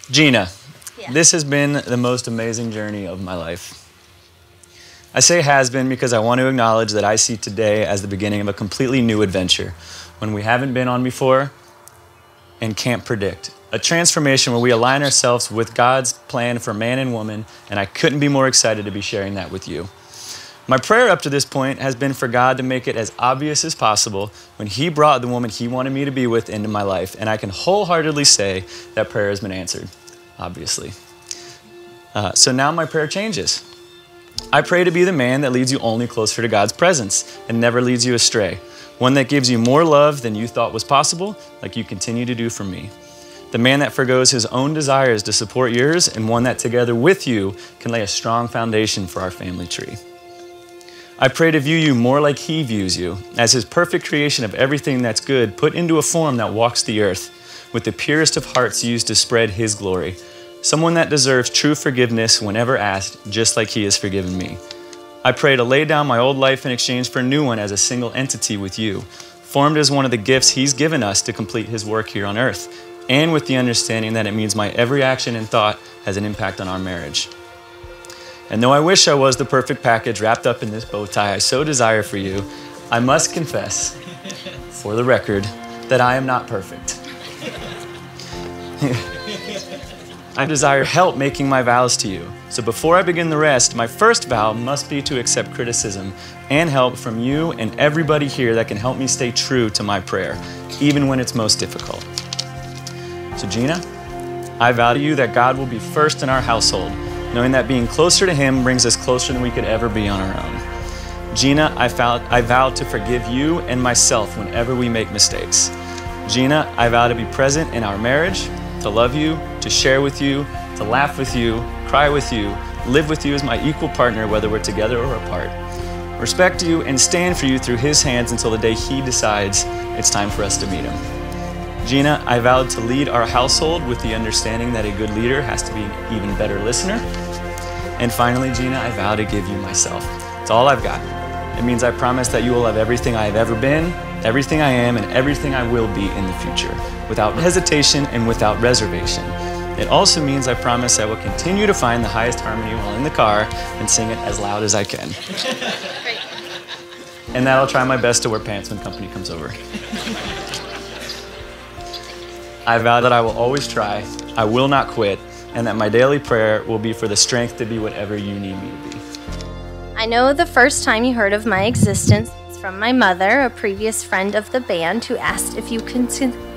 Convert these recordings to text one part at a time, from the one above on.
Gina, Yeah. this has been the most amazing journey of my life. I say has been because I want to acknowledge that I see today as the beginning of a completely new adventure, one we haven't been on before and can't predict. A transformation where we align ourselves with God's plan for man and woman, and I couldn't be more excited to be sharing that with you. My prayer up to this point has been for God to make it as obvious as possible when He brought the woman He wanted me to be with into my life, and I can wholeheartedly say that prayer has been answered, obviously. So now my prayer changes. I pray to be the man that leads you only closer to God's presence and never leads you astray. One that gives you more love than you thought was possible, like you continue to do for me. The man that forgoes his own desires to support yours, and one that together with you can lay a strong foundation for our family tree. I pray to view you more like He views you, as His perfect creation of everything that's good put into a form that walks the earth, with the purest of hearts used to spread His glory. Someone that deserves true forgiveness whenever asked, just like He has forgiven me. I pray to lay down my old life in exchange for a new one as a single entity with you, formed as one of the gifts He's given us to complete His work here on earth, and with the understanding that it means my every action and thought has an impact on our marriage. And though I wish I was the perfect package wrapped up in this bow tie I so desire for you, I must confess, for the record, that I am not perfect. I desire help making my vows to you. So before I begin the rest, my first vow must be to accept criticism and help from you and everybody here that can help me stay true to my prayer, even when it's most difficult. So Gina, I vow to you that God will be first in our household, knowing that being closer to Him brings us closer than we could ever be on our own. Gina, I vow to forgive you and myself whenever we make mistakes. Gina, I vow to be present in our marriage, to love you, to share with you, to laugh with you, cry with you, live with you as my equal partner, whether we're together or apart. Respect you and stand for you through His hands until the day He decides it's time for us to meet Him. Gina, I vowed to lead our household with the understanding that a good leader has to be an even better listener. And finally, Gina, I vow to give you myself. It's all I've got. It means I promise that you will have everything I have ever been, everything I am, and everything I will be in the future, without hesitation and without reservation. It also means I promise I will continue to find the highest harmony while in the car and sing it as loud as I can. And that I'll try my best to wear pants when company comes over. I vow that I will always try, I will not quit, and that my daily prayer will be for the strength to be whatever you need me to be. I know the first time you heard of my existence was from my mother, a previous friend of the band, who asked if you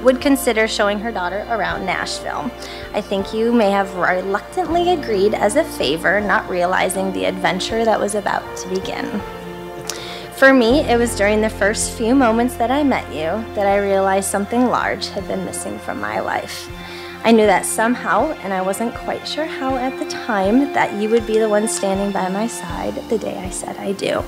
would consider showing her daughter around Nashville. I think you may have reluctantly agreed as a favor, not realizing the adventure that was about to begin. For me, it was during the first few moments that I met you that I realized something large had been missing from my life. I knew that somehow, and I wasn't quite sure how at the time, that you would be the one standing by my side the day I said I do.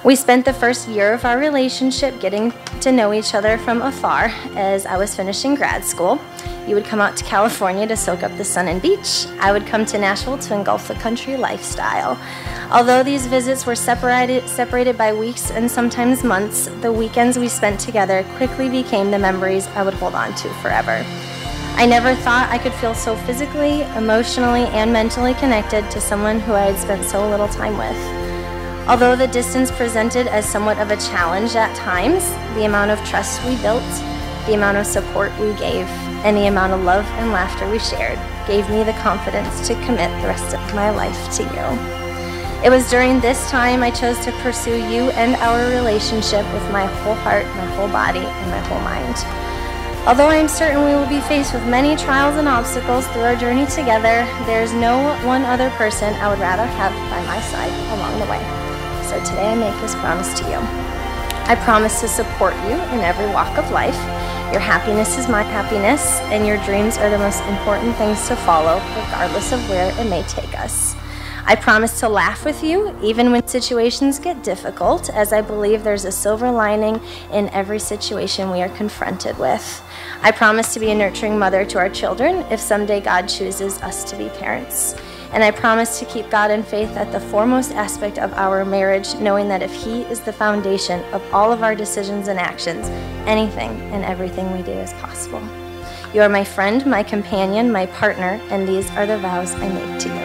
We spent the first year of our relationship getting to know each other from afar as I was finishing grad school. You would come out to California to soak up the sun and beach. I would come to Nashville to engulf the country lifestyle. Although these visits were separated by weeks and sometimes months, the weekends we spent together quickly became the memories I would hold on to forever. I never thought I could feel so physically, emotionally, and mentally connected to someone who I had spent so little time with. Although the distance presented as somewhat of a challenge at times, the amount of trust we built, the amount of support we gave, and the amount of love and laughter we shared gave me the confidence to commit the rest of my life to you. It was during this time I chose to pursue you and our relationship with my whole heart, my whole body, and my whole mind. Although I am certain we will be faced with many trials and obstacles through our journey together, there is no one other person I would rather have by my side along the way. So today I make this promise to you. I promise to support you in every walk of life. Your happiness is my happiness, and your dreams are the most important things to follow, regardless of where it may take us. I promise to laugh with you, even when situations get difficult, as I believe there's a silver lining in every situation we are confronted with. I promise to be a nurturing mother to our children if someday God chooses us to be parents. And I promise to keep God and faith at the foremost aspect of our marriage, knowing that if He is the foundation of all of our decisions and actions, anything and everything we do is possible. You are my friend, my companion, my partner, and these are the vows I make to you.